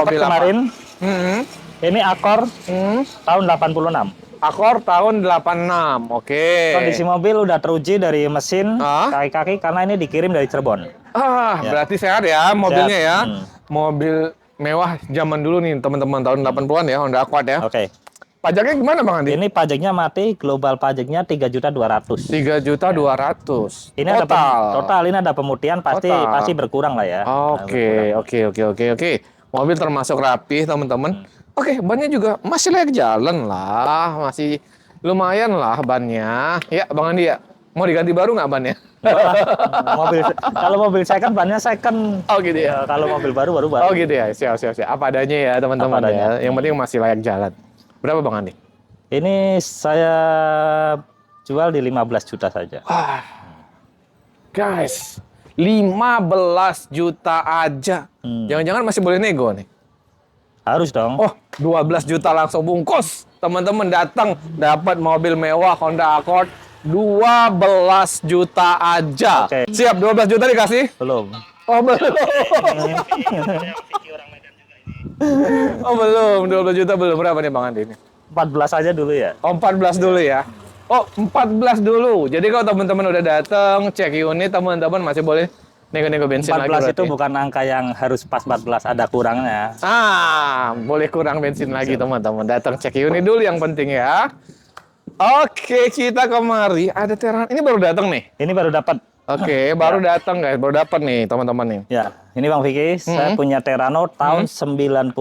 Mobil kemarin. Ini Accord tahun 86. Accord tahun 86. Oke. Kondisi mobil udah teruji dari mesin, kaki-kaki karena ini dikirim dari Cirebon. Berarti sehat ya mobilnya sehat. ya. Mobil mewah zaman dulu nih teman-teman, tahun 80-an ya, Honda Accord ya. Oke. Pajaknya gimana Bang Andi? Ini pajaknya mati, global pajaknya 3.200.000. 3.200.000. Ini total ini ada pemutihan, pasti berkurang lah ya. Oke. Mobil termasuk rapi teman-teman. Oke, bannya juga masih layak jalan lah, masih lumayan lah bannya. Ya Bang Andi ya, mau diganti baru nggak bannya? Kalau mobil second, bannya second. Oh gitu ya. Kalau mobil baru. Oh gitu ya, siap. Apa adanya ya teman-teman ya. Yang penting masih layak jalan. Berapa Bang Andi? Ini saya jual di 15 juta saja. Guys, 15 juta aja. Jangan-jangan masih boleh nego nih? Harus dong. Oh, 12 juta langsung bungkus. Teman-teman datang dapat mobil mewah Honda Accord 12 juta aja. Oke. Siap, 12 juta dikasih? Belum. Oh, belum. Oh, belum. 12 juta belum. Berapa nih Bang Andi ini? 14 aja dulu ya. Oh, 14 dulu ya. Oh, 14 dulu. Jadi kalau teman-teman udah datang cek unit, teman-teman masih boleh nego-nego bensin 14 lagi. 14 itu bukan angka yang harus pas 14, ada kurangnya. Boleh kurang bensin lagi teman-teman. Datang cek unit dulu yang penting ya. Oke, kita kemari ada Terano. Ini baru datang nih. Ini baru dapat. Oke, baru datang guys, baru dapat nih teman-teman nih. Ya, ini Bang Vicky, saya punya Terano tahun 96.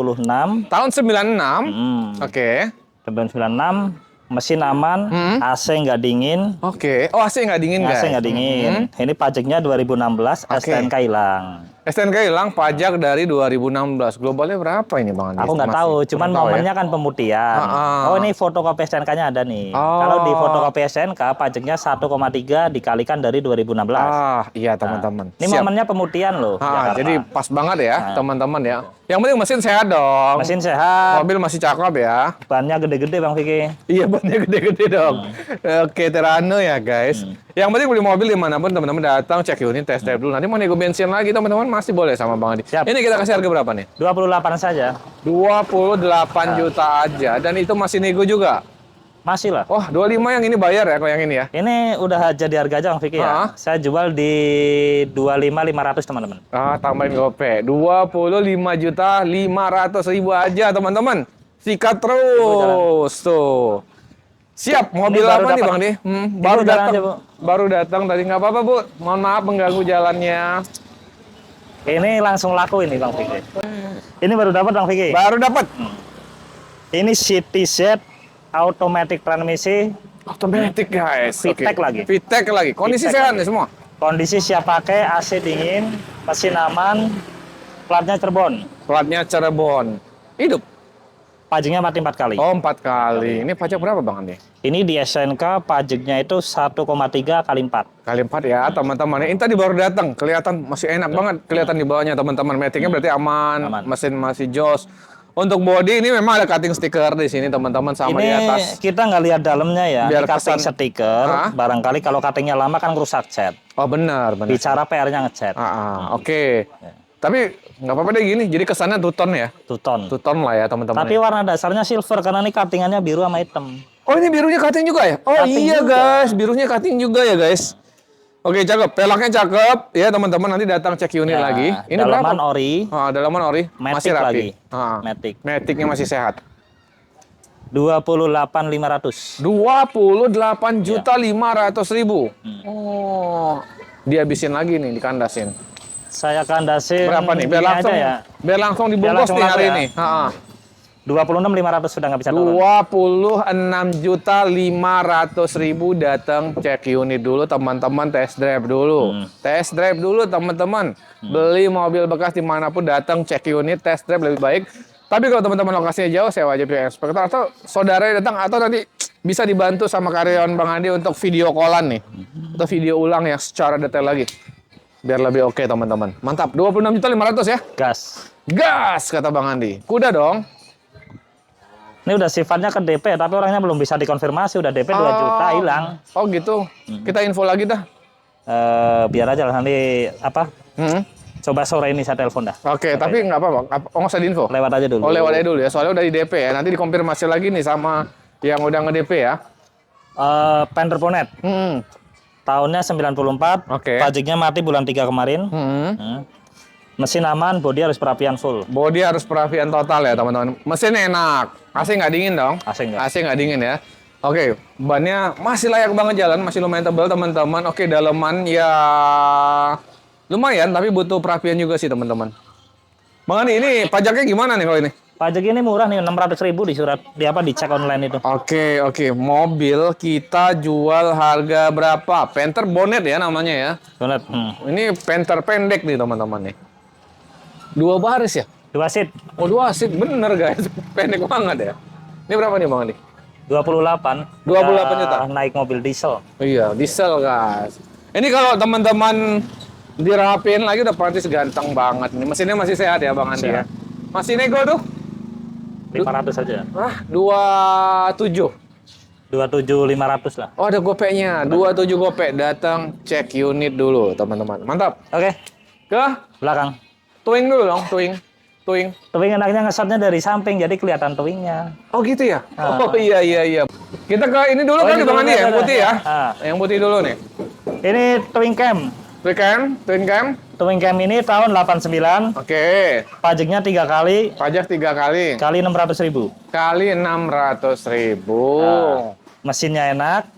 Tahun 96. Oke. 96, mesin aman, AC nggak dingin. Oke. Oh, AC nggak dingin guys. AC nggak dingin. Ini pajaknya 2016, STNK hilang. STNK hilang, pajak dari 2016. Globalnya berapa ini Bang Andi? Aku nggak tahu, cuman momennya kan pemutihan. Oh, ini fotokopi STNK-nya ada nih. Kalau di fotokopi STNK, pajaknya 1,3 dikalikan dari 2016. Iya teman-teman. Ini momennya pemutihan loh. Jadi pas banget ya teman-teman ya. Yang penting mesin sehat dong. Mesin sehat. Mobil masih cakep ya. Bannya gede-gede Bang Vicky. Iya, bannya gede-gede dong. Oke, Terano ya guys. Yang penting beli mobil dimanapun teman-teman datang cek unit, test drive dulu. Nanti mau nego bensin lagi teman-teman masih boleh sama Bang Andi. Siap. Ini kita kasih harga berapa nih? 28 saja. 28 juta aja. Dan itu masih nego juga? Masih lah. Wah, 25 yang ini bayar ya kalau yang ini ya? Ini udah jadi harga aja Bang Vicky ya. Saya jual di 25.500 teman-teman. Tambahin gope. 25.500.000 aja teman-teman. Sikat terus tuh. Siap, mobil apa nih Bang Di? Baru datang. Baru datang tadi, nggak apa-apa Bu. Mohon maaf mengganggu jalannya. Ini langsung laku ini Bang Vicky. Ini baru dapat Bang Vicky. Baru dapat. Ini CTZ automatic transmisi. Automatic guys. VTEC lagi. VTEC lagi. Kondisi sehat nih semua. Kondisi siap pakai, AC dingin, mesin aman, platnya Cirebon. Platnya Cirebon. Hidup. Pajaknya mati 4 kali. Oh, 4 kali. Ini pajak berapa Bang Andi? Ini di SNK pajaknya itu 1,3 kali 4. Kali 4 ya teman-teman. Ini tadi baru datang. Kelihatan masih enak banget. Kelihatan di bawahnya teman-teman. Maticnya berarti aman. Mesin masih jos. Untuk body ini memang ada cutting stiker di sini teman-teman sama ini di atas. Kita nggak lihat dalamnya ya. Biar ini cutting kesan, stiker. Barangkali kalau cuttingnya lama kan rusak cat. Oh benar. Bicara PR-nya ngecat. Oke. Tapi nggak apa-apa deh gini. Jadi kesannya two-tone ya. Two-tone lah ya teman-teman. Tapi warna dasarnya silver karena ini cuttingannya biru sama hitam. Oh ini birunya cutting juga ya? Oh cutting iya juga. Guys, birunya cutting juga ya guys. Oke cakep, pelaknya cakep ya teman-teman, nanti datang cek unit lagi. Ini dalaman berapa? ori. Dalaman ori, masih rapi. Matic. Maticnya masih sehat. 28.500. 28.500.000. Oh, dihabisin lagi nih, dikandasin. Saya kandasin. Berapa nih? Biar langsung dibungkus nih hari ini. 26.500 sudah nggak bisa turun. 26.500.000 datang cek unit dulu teman-teman, test drive dulu. Test drive dulu teman-teman. Beli mobil bekas dimanapun datang cek unit, test drive lebih baik. Tapi kalau teman-teman lokasinya jauh, saya wajib inspektor atau saudara datang atau nanti bisa dibantu sama karyawan Bang Andi untuk video callan nih. Atau video ulang yang secara detail lagi. Biar lebih oke teman-teman. Mantap, 26.500.000 ya. Gas. Gas kata Bang Andi. Kuda dong. Ini udah sifatnya ke DP, tapi orangnya belum bisa dikonfirmasi. Udah DP 2 juta, hilang. Oh gitu. Kita info lagi dah. Biar aja lah nanti apa? Coba sore ini saya telepon dah. Oke, tapi nggak apa-apa. Nggak usah diinfo. Lewat aja dulu. Oh, lewat aja dulu ya. Soalnya udah di DP ya. Nanti dikonfirmasi lagi nih sama yang udah nge-DP ya. Penter Ponet. Tahunnya 94. Oke. Pajaknya mati bulan 3 kemarin. Mesin aman, bodi harus perapian full. Bodi harus perapian total ya teman-teman. Mesin enak. AC nggak dingin dong? AC nggak. AC nggak dingin ya. Oke, bannya masih layak banget jalan, masih lumayan tebal teman-teman. Oke, daleman ya lumayan, tapi butuh perapian juga sih teman-teman. Bang Andi, ini pajaknya gimana nih kalau ini? Pajak ini murah nih, 600.000 di surat dicek online itu. Oke. Mobil kita jual harga berapa? Panther bonnet ya namanya ya. Bonnet. Ini Panther pendek nih teman-teman nih. 2 baris ya? 2 seat. Oh 2 seat, bener guys. Pendek banget ya. Ini berapa nih Bang Andi? 28. 28 juta? Naik mobil diesel. Iya, diesel guys. Ini kalau teman-teman dirapin lagi udah praktis ganteng banget. Ini mesinnya masih sehat ya Bang Andi ya. Masih nego tuh? 500 saja. 27. 27.500 lah. Oh ada gopeknya, 27 gopek. Datang cek unit dulu teman-teman. Mantap. Oke. Ke Belakang. Twing dulu dong, twing. Towing enaknya nge-shotnya dari samping, jadi kelihatan towingnya. Oh gitu ya? Oh iya. Kita ke ini dulu ini Bang Andi ya, yang putih ya. Ah. Yang putih dulu nih. Ini towing cam. Twin cam. Towing cam ini tahun 89. Oke. Pajaknya 3 kali. Pajak 3 kali. Kali 600.000. Kali 600.000. Mesinnya enak.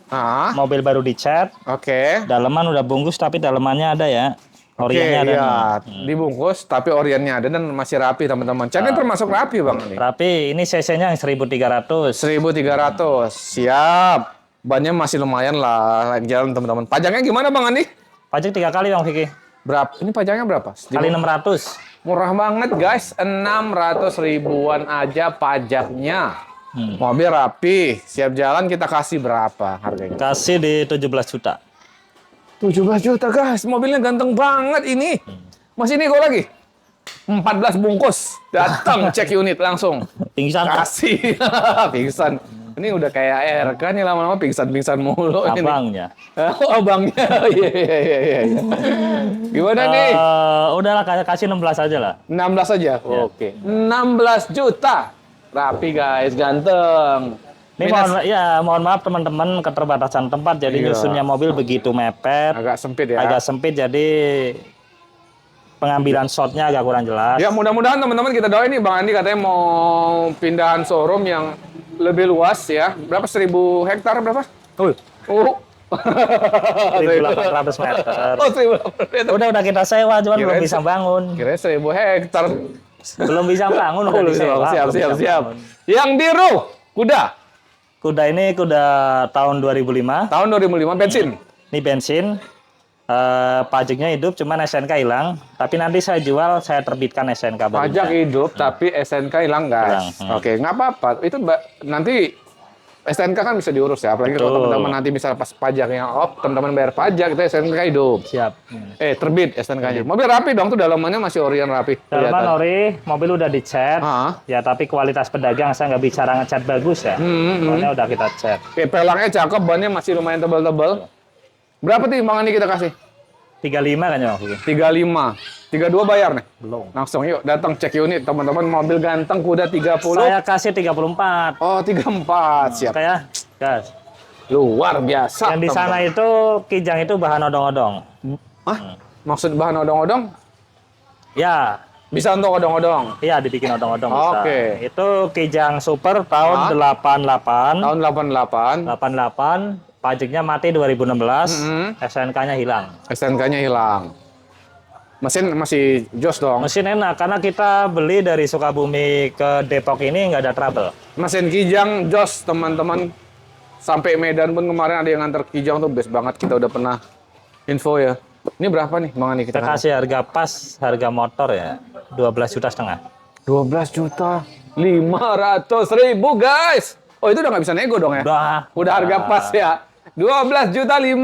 Mobil baru dicat. Oke. Daleman udah bungkus tapi dalemannya ada ya. Oriannya ada. Iya. Dibungkus tapi oriannya ada dan masih rapi teman-teman. Catnya termasuk rapi Bang ini. Rapi. Ini cc-nya yang 1.300. 1.300. Siap. Bannya masih lumayan lah jalan teman-teman. Pajaknya gimana Bang Andi? Pajak 3 kali Bang Vicky. Berapa? Ini pajaknya berapa? Kali 600. Murah banget guys. 600 ribuan aja pajaknya. Mobil rapi, siap jalan, kita kasih berapa harganya? Kasih di 17 juta. 17 juta guys, mobilnya ganteng banget ini. Masih nego lagi? 14 bungkus, datang cek unit langsung. Pingsan. Kasih, pingsan. Ini udah kayak RK nih lama-lama pingsan-pingsan mulu. Abangnya. Oh abangnya, iya. Gimana nih? Udahlah kasih 16 aja lah. 16 aja? Oke. 16 juta. Rapi guys, ganteng. Ini mohon maaf teman-teman keterbatasan tempat jadi nyusunnya mobil begitu mepet. Agak sempit ya. Agak sempit jadi pengambilan shotnya agak kurang jelas. Ya mudah-mudahan teman-teman kita doain nih Bang Andi katanya mau pindahan showroom yang lebih luas ya. Berapa 1.000 hektar berapa? Oh. 1.800 meter. Oh 1.800 meter. Udah kita sewa cuman belum bisa bangun. Kira 1.000 hektar. Belum bisa bangun udah disewa. Siap. Yang biru kuda. Kuda ini kuda tahun 2005. Tahun 2005 bensin. Ini bensin. Pajaknya hidup, cuman SNK hilang. Tapi nanti saya jual, saya terbitkan SNK baru. Pajak hidup, tapi SNK hilang guys. Oke, nggak apa-apa. Itu nanti SNK kan bisa diurus ya. Apalagi kalau teman-teman nanti bisa pas pajaknya off, teman-teman bayar pajak, itu SNK hidup. Siap. Terbit SNK-nya. Mobil rapi dong, tuh dalamannya masih orian rapi. Dalaman ori, mobil udah dicat. Ya tapi kualitas pedagang saya nggak bicara ngecat bagus ya. Soalnya udah kita cat. Oke, pelangnya cakep, bannya masih lumayan tebal-tebal. Berapa timbangan ini kita kasih? 35 kan ya? 35. 32 bayar nih? Belum. Langsung yuk datang cek unit teman-teman, mobil ganteng kuda 30. Saya kasih 34. Oh 34, siap. Kayak gas. Luar biasa. Yang di sana itu kijang itu bahan odong-odong. Maksud bahan odong-odong? Ya. Bisa untuk odong-odong? Iya dibikin odong-odong bisa. Oke. Itu kijang super tahun 88. Tahun 88. 88. Pajaknya mati 2016, SNK-nya hilang. SNK-nya hilang. Mesin masih jos dong? Mesin enak, karena kita beli dari Sukabumi ke Depok ini nggak ada trouble. Mesin kijang jos, teman-teman. Sampai Medan pun kemarin ada yang nganter kijang tuh best banget. Kita udah pernah info ya. Ini berapa nih Bang Ani? Kita kasih harga pas, harga motor ya, 12,5 juta. 12 juta 500.000 guys. Oh itu udah nggak bisa nego dong ya? Udah harga pas ya. 12.500.000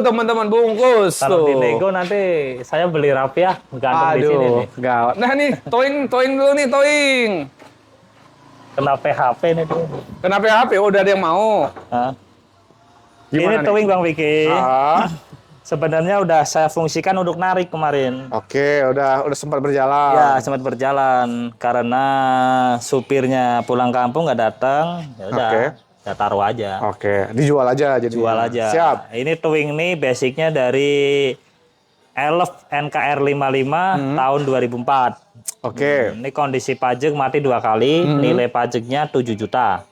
teman-teman bungkus. Kalau di nego nanti saya beli rapiah gantung di sini nih. Gawat. Nah nih, towing dulu nih, towing. Kena PHP nih tuh. Kena PHP? Oh, udah ada yang mau. Ini towing Bang Vicky. Sebenarnya udah saya fungsikan untuk narik kemarin. Oke, udah sempat berjalan. Ya, sempat berjalan karena supirnya pulang kampung nggak datang. Ya udah, Oke. saya taruh aja. Oke, dijual aja jadi. Jual aja. Siap. Ini Twing nih basicnya dari Elf NKR 55 tahun 2004. Oke. Ini kondisi pajak mati 2 kali, nilai pajaknya 7 juta.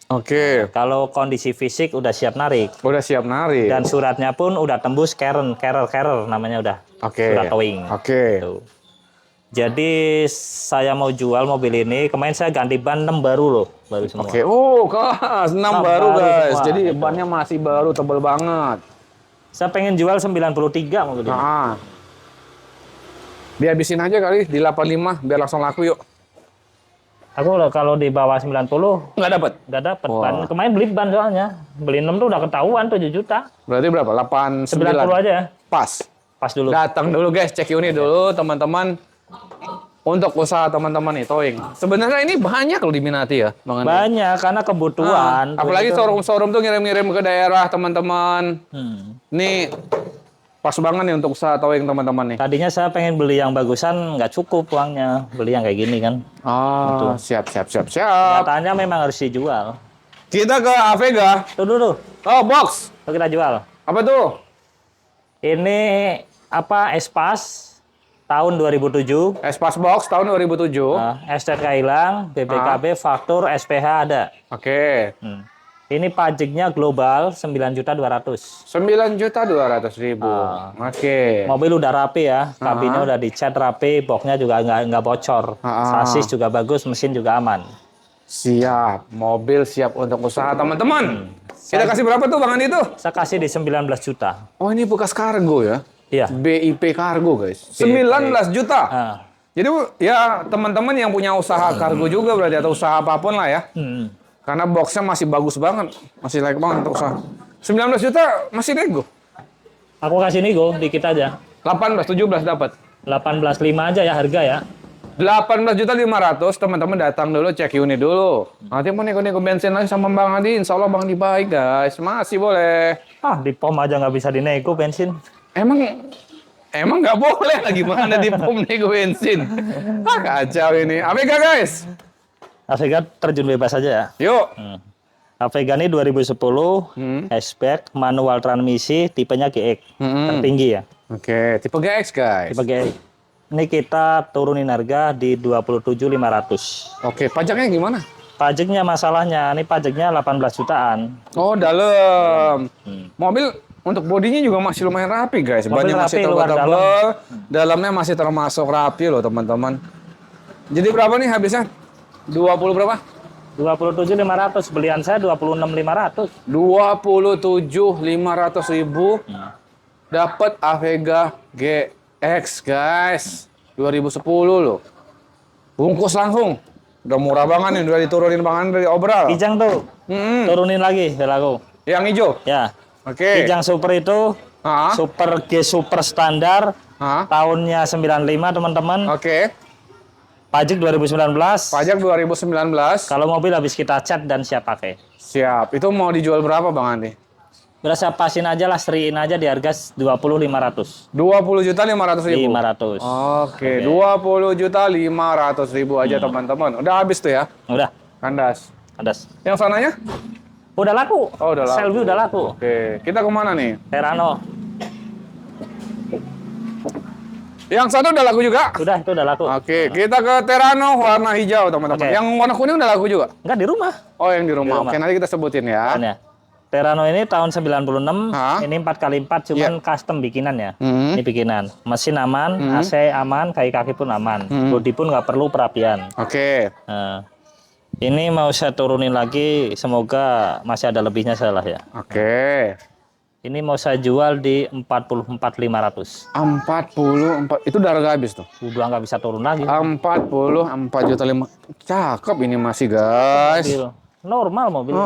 Oke. Kalau kondisi fisik udah siap narik. Udah siap narik. Dan suratnya pun udah tembus carrier namanya udah. Oke. Surat towing. Oke. Tuh. Jadi saya mau jual mobil ini, kemarin saya ganti ban 6 baru loh, baru semua. Oke. Oh, kelas 6 baru guys. semua. Jadi bannya masih baru, tebel banget. Saya pengen jual 93 mobil ini. Nah. Dihabisin aja kali di 85 biar langsung laku yuk. Aku kalau di bawah 90 Nggak dapat. nggak dapat Wah. ban. Kemarin beli ban soalnya. Beli 6 tuh udah ketahuan 7 juta. Berarti berapa? 89. 90 aja ya. Pas. Pas dulu. Datang dulu guys, cek unit dulu teman-teman. Untuk usaha teman-teman nih towing. Sebenarnya ini banyak loh diminati ya, Bang Andi. Banyak karena kebutuhan. Apalagi showroom-showroom tuh ngirim-ngirim ke daerah teman-teman. Nih pas banget nih untuk usaha towing teman-teman nih. Tadinya saya pengen beli yang bagusan, nggak cukup uangnya. Beli yang kayak gini kan. Oh, siap. Nyatanya memang harus dijual. Kita ke Avega. Tuh dulu. Oh, box. Tuh kita jual. Apa tuh? Ini apa Espas tahun 2007. Espas box tahun 2007. STNK hilang, BPKB, faktur, SPH ada. Oke. Ini pajaknya global 9.200.000. 9.200.000. Oke. Mobil udah rapi ya, kabinnya udah dicat rapi, boxnya juga nggak bocor, sasis juga bagus, mesin juga aman. Siap. Mobil siap untuk usaha teman-teman. Kita kasih berapa tuh Bang Andi tuh? Saya kasih di 19 juta. Oh ini bekas kargo ya? Iya. BIP kargo guys. 19 juta. Jadi ya teman-teman yang punya usaha kargo juga berarti atau usaha apapun lah ya. Karena boxnya masih bagus banget, masih layak banget untuk usaha. 19 juta masih nego. Aku kasih nego dikit aja. 18, 17 dapat. 18,5 aja ya harga ya. 18.500.000 teman-teman datang dulu cek unit dulu. Nanti mau nego-nego bensin lagi sama Bang Andi, insya Allah Bang Andi baik guys, masih boleh. Di pom aja nggak bisa dinego bensin. Emang nggak boleh lagi mana di pom nego bensin. Kacau ini. Avega guys. Avega terjun bebas aja ya. Yuk. Avega ini 2010, hatchback, manual transmisi, tipenya GX, tertinggi ya. Oke, tipe GX guys. Tipe GX. Ini kita turunin harga di 27.500. Oke, pajaknya gimana? Pajaknya masalahnya, ini pajaknya 18 jutaan. Oh, dalam. Mobil untuk bodinya juga masih lumayan rapi guys. Mobil Bannya masih rapi, luar tebal-tebal. Dalamnya masih termasuk rapi loh teman-teman. Jadi berapa nih habisnya? 20 berapa? 27.500, belian saya 26.500. 27.500.000 dapat Avega GX guys. 2010 loh. Bungkus langsung. Udah murah banget nih, udah diturunin Bang Andi dari obral. Kijang tuh, turunin lagi belaku. Yang hijau? Ya. Oke. Kijang super itu, super G super standar, tahunnya 95 teman-teman. Oke. Pajak 2019. Pajak 2019. Kalau mobil habis kita cat dan siap pakai. Siap. Itu mau dijual berapa Bang Andi? Udah saya pasin aja lah, seriin aja di harga 20.500. 20.500.000. 500. Oke, 20.500.000 aja teman-teman. Udah habis tuh ya? Udah. Kandas. Kandas. Yang sananya? Udah laku. Oh, udah laku. Selvi udah laku. Oke, kita kemana nih? Terano. Yang satu udah laku juga? Udah, itu udah laku. Oke, kita ke Terano warna hijau teman-teman. Yang warna kuning udah laku juga? Enggak, di rumah. Oh, yang di rumah. Di rumah. Oke, nanti kita sebutin ya. Terano ini tahun 96, ini 4x4 cuman custom bikinan ya. Ini bikinan. Mesin aman, AC aman, kaki-kaki pun aman. Bodi pun nggak perlu perapian. Oke. Nah, ini mau saya turunin lagi, semoga masih ada lebihnya salah ya. Oke. Ini mau saya jual di 44.500. 44, itu udah harga habis tuh. Udah nggak bisa turun lagi. 44.500.000. Cakep ini masih guys. Mobil. Normal mobil.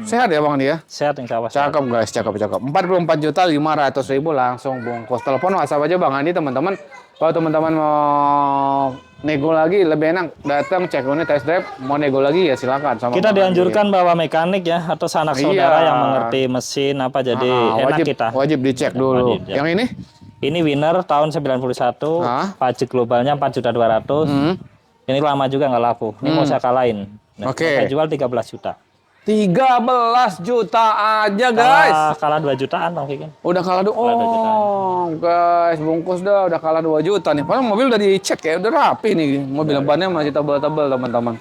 Sehat ya Bang dia? Sehat insya Allah. Cakep guys, cakep. 44.500.000 langsung bungkus. Telepon WhatsApp aja Bang Andi teman-teman. Kalau teman-teman mau nego lagi lebih enak datang cek unit test drive, mau nego lagi ya silakan sama Kita Bang dianjurkan bawa mekanik ya atau sanak saudara Iya. yang mengerti mesin apa jadi enak wajib, kita. wajib dicek dulu. Wajib, ya. Yang ini? Ini winner tahun 91, pajak globalnya 4.200.000. Ini lama juga nggak laku. Ini mau saya kalahin. Nah, saya jual 13 juta. 13 juta aja guys. Kalah 2 jutaan Bang Vikin. Udah kalah guys, bungkus dah udah kalah 2 juta nih. Padahal mobil udah dicek ya, udah rapi nih. Mobil bannya masih tebal-tebal teman-teman.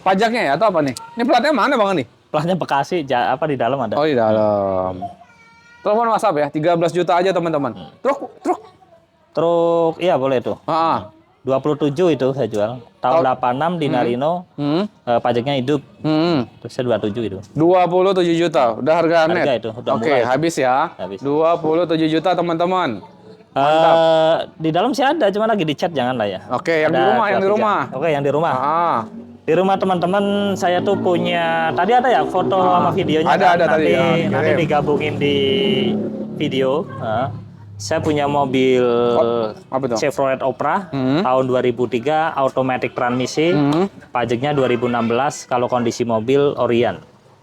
Pajaknya ya atau apa nih? Ini platnya mana Bang nih? Platnya Bekasi, apa di dalam ada? Oh di dalam. Telepon WhatsApp ya, 13 juta aja teman-teman. Truk, iya boleh tuh. 27 itu saya jual. Tahun 86 di Narino, pajaknya hidup. Terus saya 27 itu. 27 juta, udah harga net. Harga itu, udah Oke, habis ya. Habis. 27 juta teman-teman. Di dalam sih ada, cuma lagi dicat jangan lah ya. Oke, yang di rumah, yang di rumah. Oke, yang di rumah. Di rumah teman-teman saya tuh punya, tadi ada ya foto sama videonya. Ada nanti, tadi. Nanti digabungin di video. Saya punya mobil Chevrolet Opera tahun 2003, automatic transmisi, pajaknya 2016, kalau kondisi mobil Orion.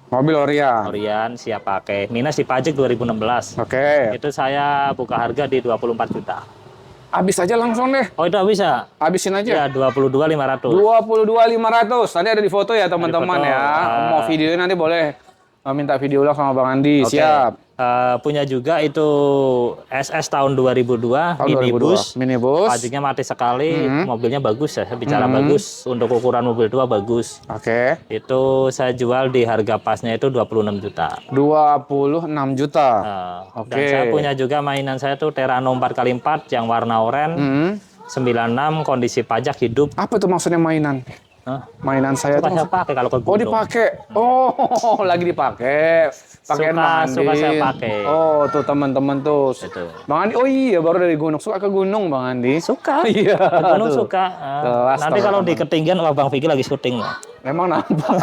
Mobil Orion. Orion siap pakai, minus di pajak 2016. Oke. Itu saya buka harga di 24 juta. Habis aja langsung deh. Oh itu bisa? Habisin aja. Ya 22.500. 22.500. Tadi ada di foto ya teman-teman ya. Mau videonya nanti boleh minta video ulang sama Bang Andi. Siap. Punya juga itu SS tahun 2002, minibus. Pajaknya mati sekali, mobilnya bagus ya. Saya bicara bagus, untuk ukuran mobil tua bagus. Oke. Itu saya jual di harga pasnya itu 26 juta. 26 juta. Dan saya punya juga mainan saya tuh Terrano 4x4 yang warna oranye. 96 kondisi pajak hidup. Apa tuh maksudnya mainan? Mainan saya tuh saya pakai kalau ke gunung. Oh dipakai. Oh lagi dipakai. Pakaian Bang Andi. Suka saya pakai. Oh tuh teman-teman tuh. Itu. Bang Andi. Oh iya baru dari gunung. Suka ke gunung Bang Andi. Suka. Iya. Ke gunung suka. Nanti kalau di ketinggian Bang Vicky lagi syuting. Emang nampak.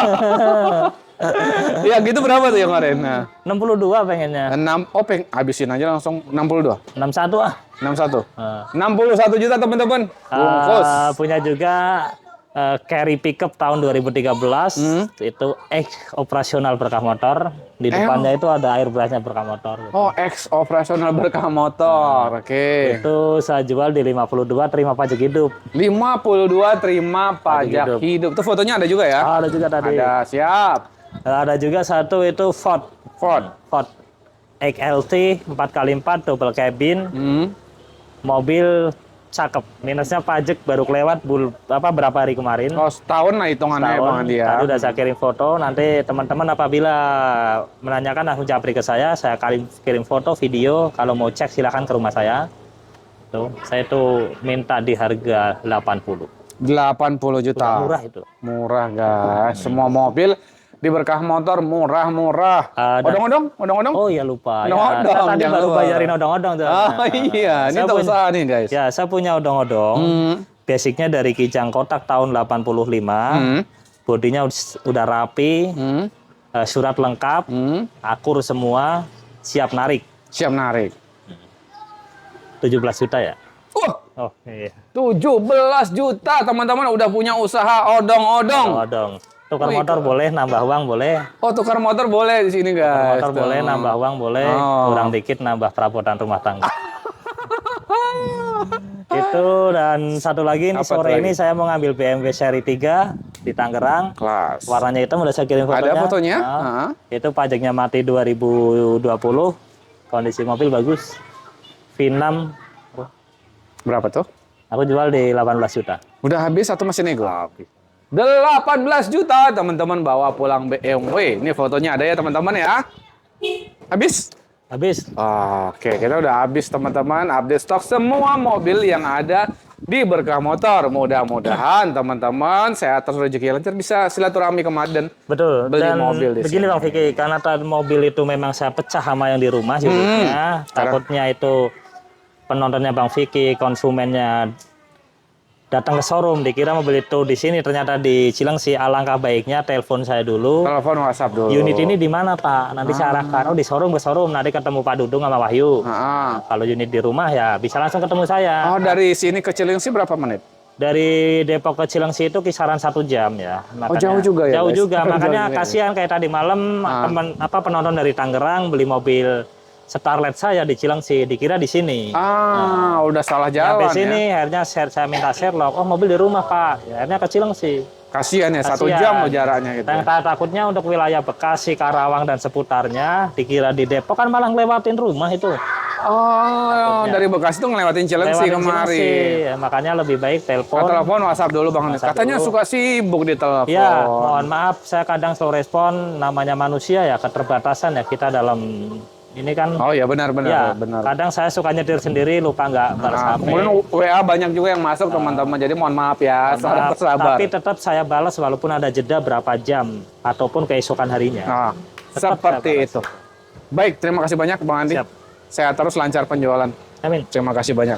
Ya gitu berapa tuh yang kemarin? 62 pengennya. 6 habisin aja langsung 62. 61 ah. 61. 61 juta teman-teman. Bungkus. Punya juga carry pickup tahun 2013 itu operasional berkah motor, di depannya itu ada airbrushnya berkah motor gitu. Oh operasional berkah motor. Oke. Itu saya jual di 52 terima pajak hidup. 52 terima pajak hidup. Itu fotonya ada juga ya? Ada juga tadi. Ada, siap. Ada juga satu itu Ford XLT 4x4 double cabin. Mobil cakep, minusnya pajak baru kelewat berapa hari kemarin. Oh setahun lah hitungannya Bang Andi ya. Tadi udah saya kirim foto, nanti teman-teman apabila menanyakan langsung japri ke saya kirim foto, video, kalau mau cek silahkan ke rumah saya. Tuh, saya tuh minta di harga 80 juta. Murah itu. Murah guys, semua mobil di berkah motor murah-murah. Odong-odong? Oh iya lupa. Odong-odong. Tadi baru bayarin odong-odong tuh. Iya, ini tuh usaha nih guys. Ya, saya punya odong-odong. Basicnya dari Kijang Kotak tahun 85. Bodinya udah rapi. Surat lengkap. Akur semua. Siap narik. 17 juta ya? Oh iya. 17 juta teman-teman udah punya usaha odong-odong. Odong. Tukar motor boleh, nambah uang boleh. Oh, tukar motor boleh di sini, guys. Tukar motor boleh, nambah uang boleh. Kurang dikit nambah perabotan rumah tangga. Itu dan satu lagi nih sore ini saya mau ngambil BMW seri 3 di Tangerang. Kelas. Warnanya hitam udah saya kirim fotonya. Ada fotonya? Itu pajaknya mati 2020. Kondisi mobil bagus. V6. Berapa tuh? Aku jual di 18 juta. Udah habis atau masih nego? 18 juta teman-teman bawa pulang BMW. Ini fotonya ada ya teman-teman ya. Habis? Habis. Oke, kita udah habis teman-teman. Update stok semua mobil yang ada di Berkah Motor. Mudah-mudahan teman-teman sehat terus rezeki lancar bisa silaturahmi ke Maden. Betul. Beli Dan mobil di begini sini. Bang Vicky, karena mobil itu memang saya pecah sama yang di rumah unitnya. Takutnya itu penontonnya Bang Vicky, konsumennya datang ke showroom dikira mobil itu di sini, ternyata di Cilengsi. Alangkah baiknya telepon saya dulu. Telepon WhatsApp dulu. Unit ini di mana Pak? Nanti saya arahkan. Oh di showroom, ke showroom. Nanti ketemu Pak Dudung sama Wahyu. Kalau unit di rumah ya bisa langsung ketemu saya. Oh dari sini ke Cilengsi berapa menit? Dari Depok ke Cilengsi itu kisaran 1 jam ya. Makanya, jauh juga ya, Jauh guys? juga, Jauh makanya juga ya. kasihan kayak tadi malam penonton dari Tangerang beli mobil Starlet saya di Cilengsi, dikira di sini. Udah salah Sampai jalan sini ya. akhirnya saya minta Sherlock, oh mobil di rumah Pak. Ya, akhirnya ke Cilengsi. Kasihan ya, 1 Kasihan. jam loh jaraknya gitu. Yang takutnya untuk wilayah Bekasi, Karawang dan seputarnya dikira di Depok kan malah ngelewatin rumah itu. Dari Bekasi tuh ngelewatin Cilengsi Lewatin kemarin. Cilengsi. Ya, makanya lebih baik telepon. Telepon WhatsApp dulu Bang. WhatsApp Katanya dulu. suka sibuk di telepon. Ya, mohon maaf saya kadang slow respon, namanya manusia ya, keterbatasan ya kita dalam ini kan. Oh ya benar. Ya, kadang saya suka nyetir sendiri, lupa nggak balas HP. Kemudian WA banyak juga yang masuk teman-teman. Jadi mohon maaf ya, Maaf, sabar. tapi tetap saya balas walaupun ada jeda berapa jam ataupun keesokan harinya. Nah, Tetap seperti saya balas. itu. Baik, terima kasih banyak Bang Andi. Siap. Sehat terus, lancar penjualan. Amin. Terima kasih banyak.